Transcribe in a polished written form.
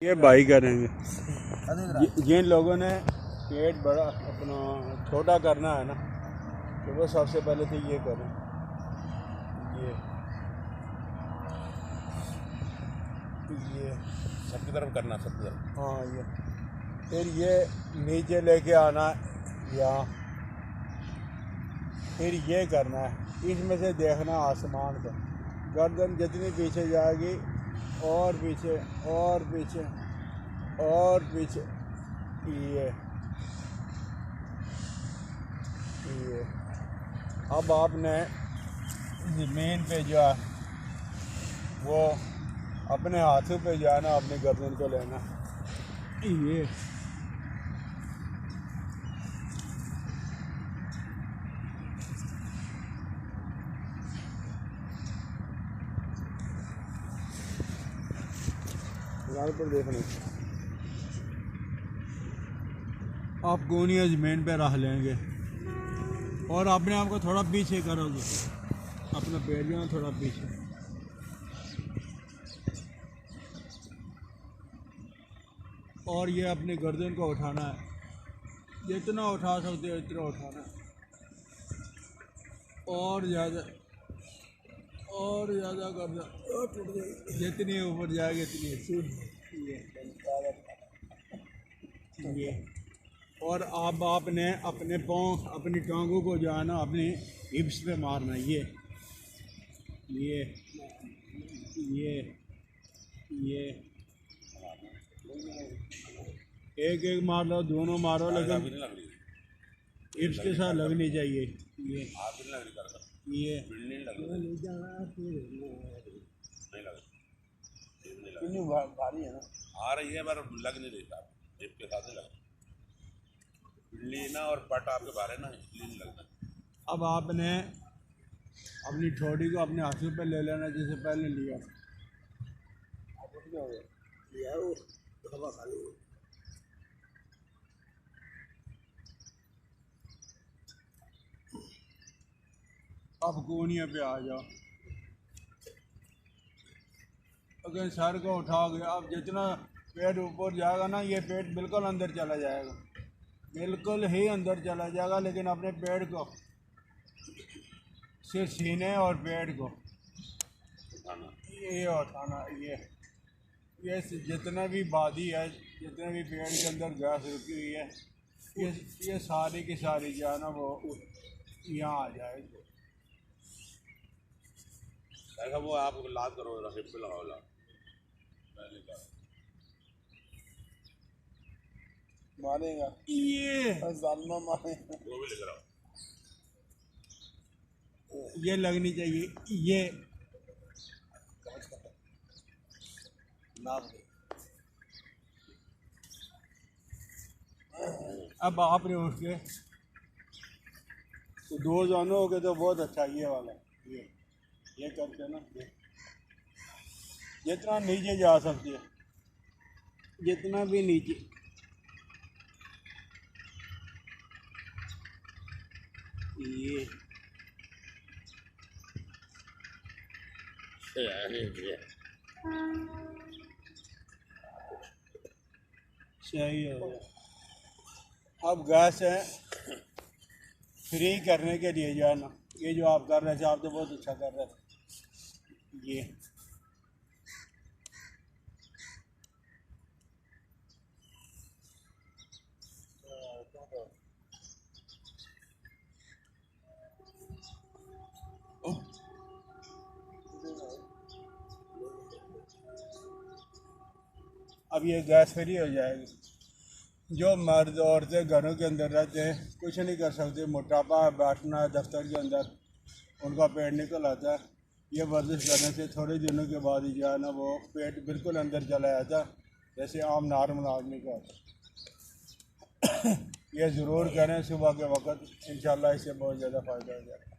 ये भाई करेंगे। जिन लोगों ने पेट बड़ा अपना छोटा करना है ना, तो वो सबसे पहले तो ये करें, ये सबकी तरफ करना, सबकी तरफ। हाँ, ये फिर ये नीचे लेके आना यहाँ, फिर ये करना है। इसमें से देखना आसमान को, गर्दन जितनी पीछे जाएगी और पीछे और पीछे और पीछे, ये अब आपने ज़मीन पे जो है वो अपने हाथों पे जो है ना अपनी गर्दन को लेना, ये पर देखने आप गोनियाँ ज़मीन पे रख लेंगे और अपने आप को थोड़ा पीछे करोगे, अपना पैर जो है थोड़ा पीछे, और ये अपनी गर्दन को उठाना है, जितना उठा सकते हो इतना उठाना है, और ज़्यादा गर्दन जितनी ऊपर जाएगी इतनी ये। और अब आपने अपने पाँव अपनी टांगों को जो है ना अपनी हिप्स पे मारना, ये एक एक मार लो, दोनों मारो, लेकिन हिप्स के साथ लगनी चाहिए। ये भारी है ना, आ रही है पर लग नहीं रही साहब, जिप के साथ नहीं लग रही। लेना और पट आपके बारे ना इसलिए नहीं लगता। अब आपने अपनी ठोड़ी को अपने हाथों पे ले लेना, जैसे पहले लिया। हवा खाली अब कोनिया पे आ जाओ, अगर सर को उठाओगे, अब जितना पेट ऊपर जाएगा ना, ये पेट बिल्कुल अंदर चला जाएगा, बिल्कुल ही अंदर चला जाएगा, लेकिन अपने पेट को सिर्फ सीने और पेट को ये उठाना, ये जितना भी बादी है, जितने भी पेट के अंदर गैस रुकी हुई है, ये सारी की सारी जो है ना वो यहाँ आ जाएगी। ऐसा वो आप लाद करो, हिप पे लगाओ, लाद मारेगा ये जालिमा, मारेगा, वो भी लेकर आओ। ये लगनी चाहिए, ये अब आपने उठ के तो दो जानों हो गए तो बहुत अच्छा, ये वाला ये करके ना, जितना नीचे जा सकती है, जितना भी नीचे, ये सही हो गया। अब गैस है फ्री करने के लिए जो है ना, ये जो आप कर रहे थे, आप तो बहुत अच्छा कर रहे थे, ये अब ये गैस फ्री हो जाएगी। जो मर्द औरतें घरों के अंदर रहते हैं, कुछ नहीं कर सकते, मोटापा बैठना है दफ्तर के अंदर, उनका पेट निकल आता है, ये वर्जिश करने से थोड़े दिनों के बाद ही जो है ना वो पेट बिल्कुल अंदर चला जाता है, जैसे आम नॉर्मल आदमी का होता है। ये ज़रूर करें सुबह के वक्त, इंशाल्लाह इससे बहुत ज़्यादा फ़ायदा हो जाएगा।